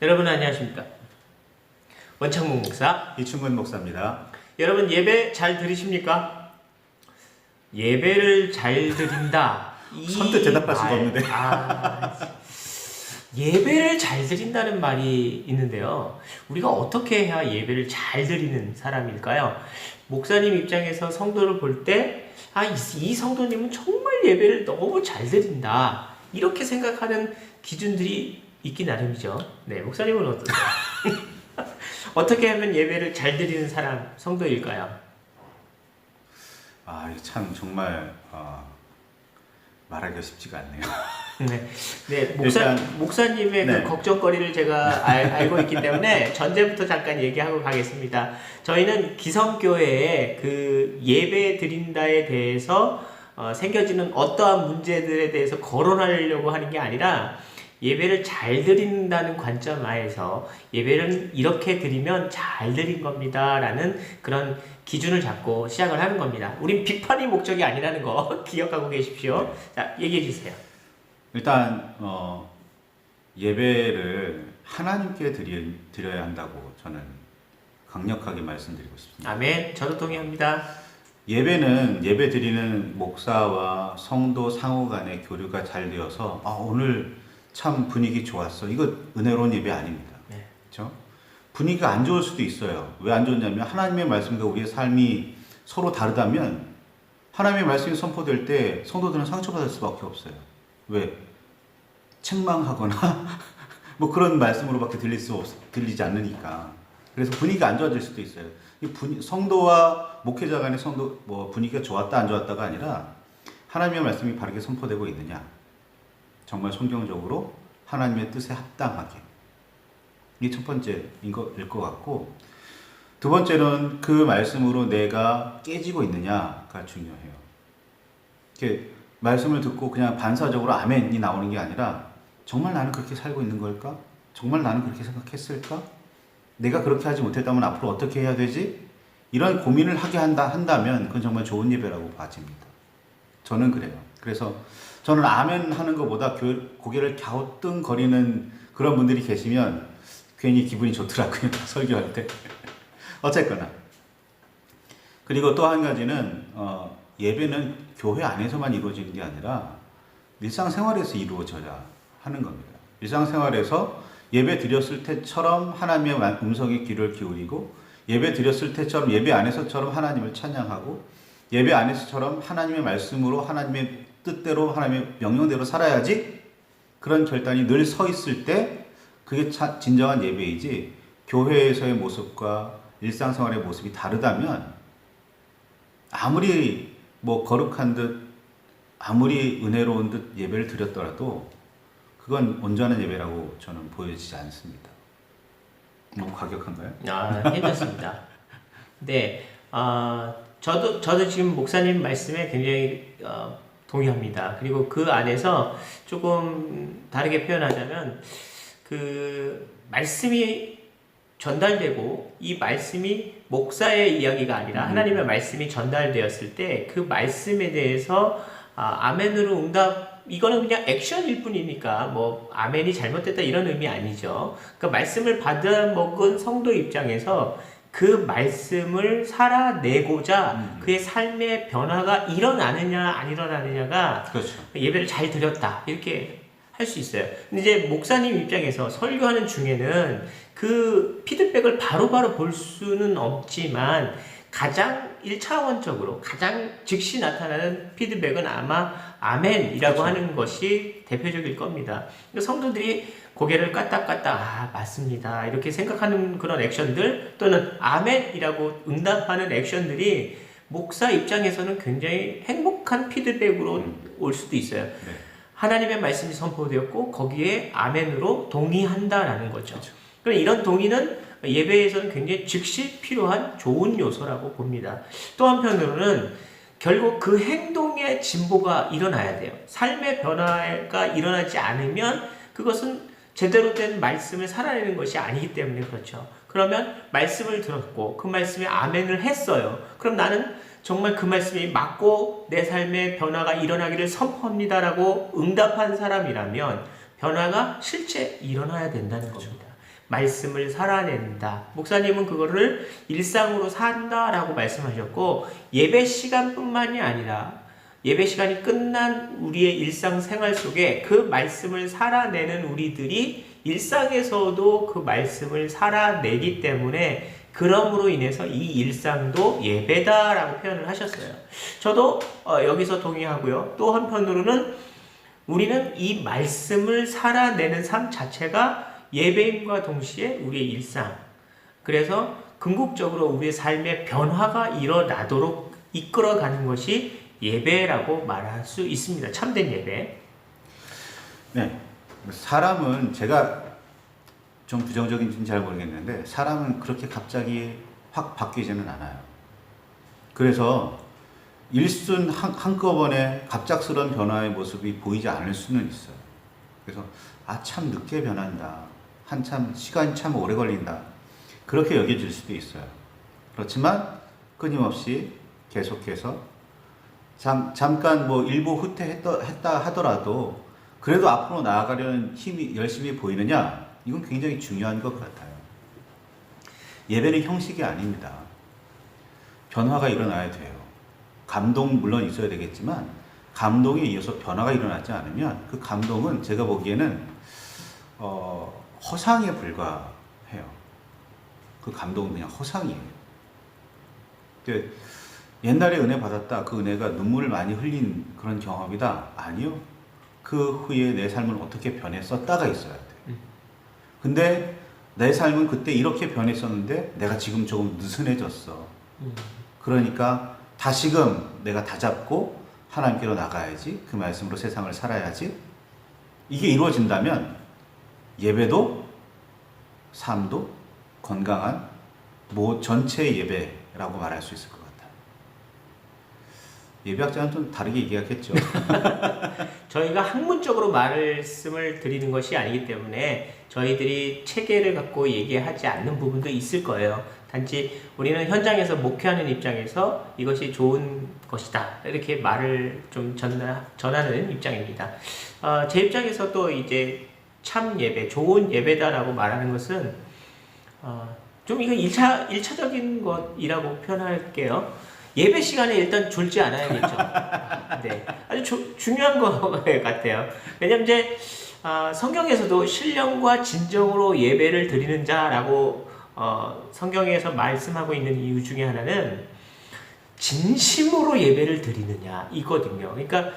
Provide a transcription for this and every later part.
여러분 안녕하십니까? 원창문 목사 이충근 목사입니다. 여러분 예배 잘 들으십니까? 예배를 잘 드린다 선뜻 대답할 수가 없는데. 예배를 잘 드린다는 말이 있는데요, 우리가 어떻게 해야 예배를 잘 드리는 사람일까요? 목사님 입장에서 성도를 볼 때 이 성도님은 정말 예배를 너무 잘 드린다, 이렇게 생각하는 기준들이 있기 나름이죠. 네, 목사님은 어떠세요? 어떻게 하면 예배를 잘 드리는 사람, 성도일까요? 참 정말 말하기가 쉽지가 않네요. 네, 일단, 목사님의 네. 그 걱정거리를 제가 알고 있기 때문에 전제부터 잠깐 얘기하고 가겠습니다. 저희는 기성교회에 그 예배 드린다에 대해서 생겨지는 어떠한 문제들에 대해서 거론하려고 하는 게 아니라, 예배를 잘 드린다는 관점 하에서 예배를 이렇게 드리면 잘 드린 겁니다 라는 그런 기준을 잡고 시작을 하는 겁니다. 우린 비판이 목적이 아니라는 거 기억하고 계십시오. 네. 자, 얘기해 주세요. 일단 예배를 하나님께 드려야 한다고 저는 강력하게 말씀드리고 싶습니다. 아멘. 저도 동의합니다. 예배는 예배 드리는 목사와 성도 상호 간의 교류가 잘 되어서 오늘 참 분위기 좋았어, 이거 은혜로운 예배 아닙니다. 네. 그렇죠? 분위기가 안 좋을 수도 있어요. 왜 안 좋냐면 하나님의 말씀과 우리의 삶이 서로 다르다면 하나님의 말씀이 선포될 때 성도들은 상처받을 수밖에 없어요. 왜? 책망하거나 뭐 그런 말씀으로밖에 들리지 않으니까. 그래서 분위기가 안 좋아질 수도 있어요. 성도와 목회자 간의 분위기가 좋았다 안 좋았다가 아니라 하나님의 말씀이 바르게 선포되고 있느냐, 정말 성경적으로 하나님의 뜻에 합당하게, 이게 첫 번째인 것일 것 같고, 두 번째는 그 말씀으로 내가 깨지고 있느냐가 중요해요. 이렇게 말씀을 듣고 그냥 반사적으로 아멘이 나오는 게 아니라, 정말 나는 그렇게 살고 있는 걸까? 정말 나는 그렇게 생각했을까? 내가 그렇게 하지 못했다면 앞으로 어떻게 해야 되지? 이런 고민을 하게 한다면 그건 정말 좋은 예배라고 봐집니다. 저는 그래요. 그래서 저는 아멘 하는 것보다 고개를 갸우뚱거리는 그런 분들이 계시면 괜히 기분이 좋더라고요. 설교할 때. 어쨌거나. 그리고 또 한 가지는 예배는 교회 안에서만 이루어지는 게 아니라 일상생활에서 이루어져야 하는 겁니다. 일상생활에서 예배 드렸을 때처럼 하나님의 음성에 귀를 기울이고, 예배 드렸을 때처럼 예배 안에서처럼 하나님을 찬양하고, 예배 안에서처럼 하나님의 말씀으로 하나님의 뜻대로 하나님의 명령대로 살아야지, 그런 결단이 늘 서 있을 때 그게 진정한 예배이지, 교회에서의 모습과 일상생활의 모습이 다르다면 아무리 거룩한 듯 아무리 은혜로운 듯 예배를 드렸더라도 그건 온전한 예배라고 저는 보여지지 않습니다. 너무 과격한가요? 괜찮습니다. 네, 저도 지금 목사님 말씀에 굉장히 동의합니다. 그리고 그 안에서 조금 다르게 표현하자면, 그 말씀이 전달되고 이 말씀이 목사의 이야기가 아니라 하나님의 말씀이 전달되었을 때 그 말씀에 대해서 아멘으로 이거는 그냥 액션일 뿐이니까 뭐 아멘이 잘못됐다 이런 의미 아니죠. 그 말씀을 받아먹은 성도 입장에서 그 말씀을 살아내고자 그의 삶의 변화가 일어나느냐 안 일어나느냐가, 그렇죠. 예배를 잘 드렸다 이렇게 할 수 있어요. 근데 이제 목사님 입장에서 설교하는 중에는 그 피드백을 바로바로 볼 수는 없지만, 가장 1차원적으로 가장 즉시 나타나는 피드백은 아마 아멘이라고 그렇죠. 하는 것이 대표적일 겁니다. 성도들이 고개를 까딱까딱 맞습니다 이렇게 생각하는 그런 액션들, 또는 아멘이라고 응답하는 액션들이 목사 입장에서는 굉장히 행복한 피드백으로 올 수도 있어요. 네. 하나님의 말씀이 선포되었고 거기에 아멘으로 동의한다라는 거죠. 그렇죠. 그럼 이런 동의는 예배에서는 굉장히 즉시 필요한 좋은 요소라고 봅니다. 또 한편으로는 결국 그 행동의 진보가 일어나야 돼요. 삶의 변화가 일어나지 않으면 그것은 제대로 된 말씀을 살아내는 것이 아니기 때문에 그렇죠. 그러면 말씀을 들었고 그 말씀에 아멘을 했어요. 그럼 나는 정말 그 말씀이 맞고 내 삶의 변화가 일어나기를 선포합니다라고 응답한 사람이라면 변화가 실제 일어나야 된다는 겁니다. 말씀을 살아낸다. 목사님은 그거를 일상으로 산다라고 말씀하셨고, 예배 시간뿐만이 아니라 예배 시간이 끝난 우리의 일상생활 속에 그 말씀을 살아내는 우리들이 일상에서도 그 말씀을 살아내기 때문에, 그럼으로 인해서 이 일상도 예배다라고 표현을 하셨어요. 저도 여기서 동의하고요. 또 한편으로는 우리는 이 말씀을 살아내는 삶 자체가 예배임과 동시에 우리의 일상, 그래서 궁극적으로 우리의 삶의 변화가 일어나도록 이끌어가는 것이 예배라고 말할 수 있습니다. 참된 예배. 네, 사람은 제가 좀 부정적인지는 잘 모르겠는데 사람은 그렇게 갑자기 확 바뀌지는 않아요. 그래서 일순 한꺼번에 갑작스러운 변화의 모습이 보이지 않을 수는 있어요. 그래서 참 늦게 변한다, 한참 시간이 참 오래 걸린다, 그렇게 여겨질 수도 있어요. 그렇지만 끊임없이 계속해서 잠깐 뭐 일부 후퇴했다 하더라도 그래도 앞으로 나아가려는 힘이 열심히 보이느냐, 이건 굉장히 중요한 것 같아요. 예배는 형식이 아닙니다. 변화가 일어나야 돼요. 감동 물론 있어야 되겠지만 감동에 이어서 변화가 일어나지 않으면 그 감동은 제가 보기에는 허상에 불과해요. 그 감동은 그냥 허상이에요. 옛날에 은혜 받았다, 그 은혜가 눈물을 많이 흘린 그런 경험이다? 아니요. 그 후에 내 삶을 어떻게 변했었다가 있어야 돼요. 근데 내 삶은 그때 이렇게 변했었는데 내가 지금 조금 느슨해졌어. 그러니까 다시금 내가 다잡고 하나님께로 나가야지, 그 말씀으로 세상을 살아야지. 이게 이루어진다면 예배도 삶도 건강한 전체의 예배라고 말할 수 있을 것 같아요. 예배학자는 좀 다르게 얘기하겠죠. 저희가 학문적으로 말씀을 드리는 것이 아니기 때문에 저희들이 체계를 갖고 얘기하지 않는 부분도 있을 거예요. 단지 우리는 현장에서 목회하는 입장에서 이것이 좋은 것이다, 이렇게 말을 좀 전하는 입장입니다. 제 입장에서 또 이제 참 예배, 좋은 예배다라고 말하는 것은 좀 이거 1차적인 것이라고 표현할게요. 예배 시간에 일단 졸지 않아야겠죠. 네, 아주 중요한 것 같아요. 왜냐면 이제 성경에서도 신령과 진정으로 예배를 드리는 자라고 성경에서 말씀하고 있는 이유 중에 하나는 진심으로 예배를 드리느냐 이거든요. 그러니까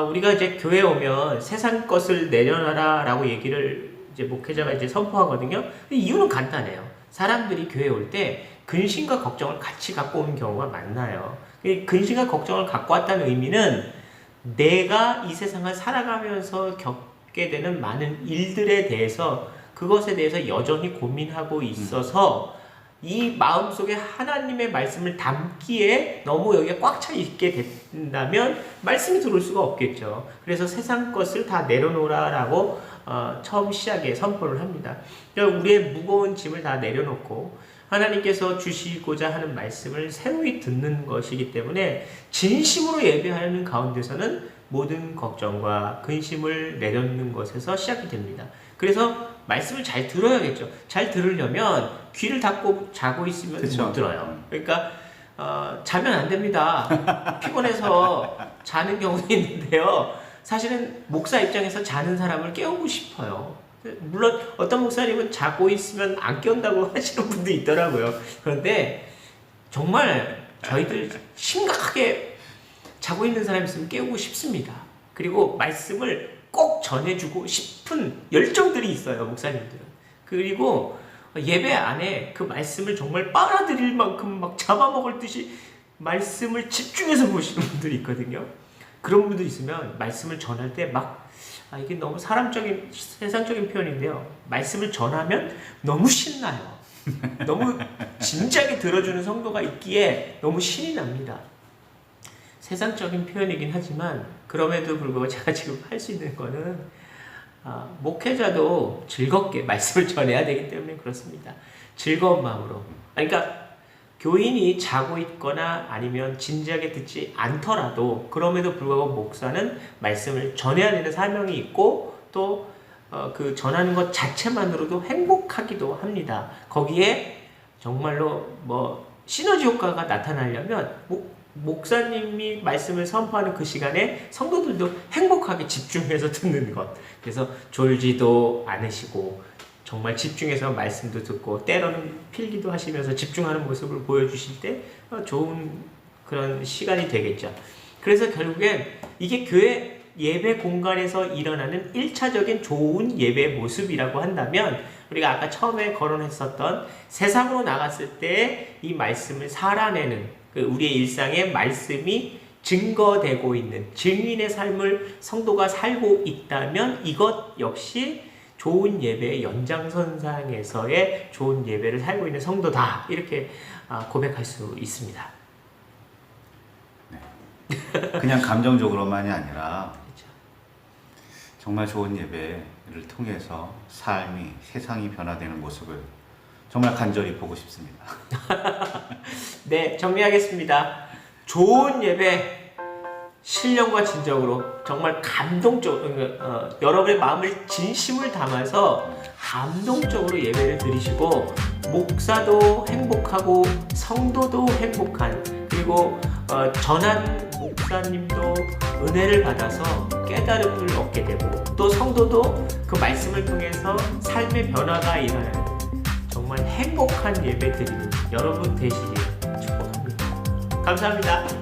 우리가 이제 교회 오면 세상 것을 내려놔라라고 얘기를 이제 목회자가 이제 선포하거든요. 이유는 간단해요. 사람들이 교회 올 때 근심과 걱정을 같이 갖고 오는 경우가 많나요. 근심과 걱정을 갖고 왔다는 의미는 내가 이 세상을 살아가면서 겪게 되는 많은 일들에 대해서, 그것에 대해서 여전히 고민하고 있어서 이 마음속에 하나님의 말씀을 담기에 너무 여기가 꽉 차 있게 된다면 말씀이 들어올 수가 없겠죠. 그래서 세상 것을 다 내려놓으라라고 처음 시작에 선포를 합니다. 그러니까 우리의 무거운 짐을 다 내려놓고 하나님께서 주시고자 하는 말씀을 새로이 듣는 것이기 때문에 진심으로 예배하는 가운데서는 모든 걱정과 근심을 내려놓는 것에서 시작이 됩니다. 그래서 말씀을 잘 들어야겠죠. 잘 들으려면 귀를 닫고 자고 있으면 그쵸. 못 들어요. 그러니까 자면 안 됩니다. 피곤해서 자는 경우도 있는데요. 사실은 목사 입장에서 자는 사람을 깨우고 싶어요. 물론 어떤 목사님은 자고 있으면 안 깨운다고 하시는 분도 있더라고요. 그런데 정말 저희들 심각하게 자고 있는 사람이 있으면 깨우고 싶습니다. 그리고 말씀을 꼭 전해주고 싶은 열정들이 있어요, 목사님들은. 그리고 예배 안에 그 말씀을 정말 빨아들일 만큼 막 잡아먹을 듯이 말씀을 집중해서 보시는 분들이 있거든요. 그런 분들 있으면 말씀을 전할 때 막 이게 너무 세상적인 표현인데요. 말씀을 전하면 너무 신나요. 너무 진지하게 들어주는 성도가 있기에 너무 신이 납니다. 세상적인 표현이긴 하지만 그럼에도 불구하고 제가 지금 할 수 있는 거는 목회자도 즐겁게 말씀을 전해야 되기 때문에 그렇습니다. 즐거운 마음으로. 그러니까 교인이 자고 있거나 아니면 진지하게 듣지 않더라도 그럼에도 불구하고 목사는 말씀을 전해야 되는 사명이 있고 또 그 전하는 것 자체만으로도 행복하기도 합니다. 거기에 정말로 뭐 시너지 효과가 나타나려면 목사님이 말씀을 선포하는 그 시간에 성도들도 행복하게 집중해서 듣는 것. 그래서 졸지도 않으시고 정말 집중해서 말씀도 듣고 때로는 필기도 하시면서 집중하는 모습을 보여주실 때 좋은 그런 시간이 되겠죠. 그래서 결국엔 이게 교회 예배 공간에서 일어나는 1차적인 좋은 예배 모습이라고 한다면 우리가 아까 처음에 거론했었던 세상으로 나갔을 때 이 말씀을 살아내는 우리의 일상에 말씀이 증거되고 있는 증인의 삶을 성도가 살고 있다면 이것 역시 좋은 예배의 연장선상에서의 좋은 예배를 살고 있는 성도다 이렇게 고백할 수 있습니다. 네. 그냥 감정적으로만이 아니라 그렇죠. 정말 좋은 예배를 통해서 삶이 세상이 변화되는 모습을 정말 간절히 보고 싶습니다. 네, 정리하겠습니다. 좋은 예배, 신령과 진정으로 정말 감동적으로 여러분의 마음을 진심을 담아서 감동적으로 예배를 드리시고 목사도 행복하고 성도도 행복한 그리고 전한 목사님도 은혜를 받아서 깨달음을 얻게 되고 또 성도도 그 말씀을 통해서 삶의 변화가 일어나는 정말 행복한 예배 드리는 여러분 되시길 축복합니다. 감사합니다.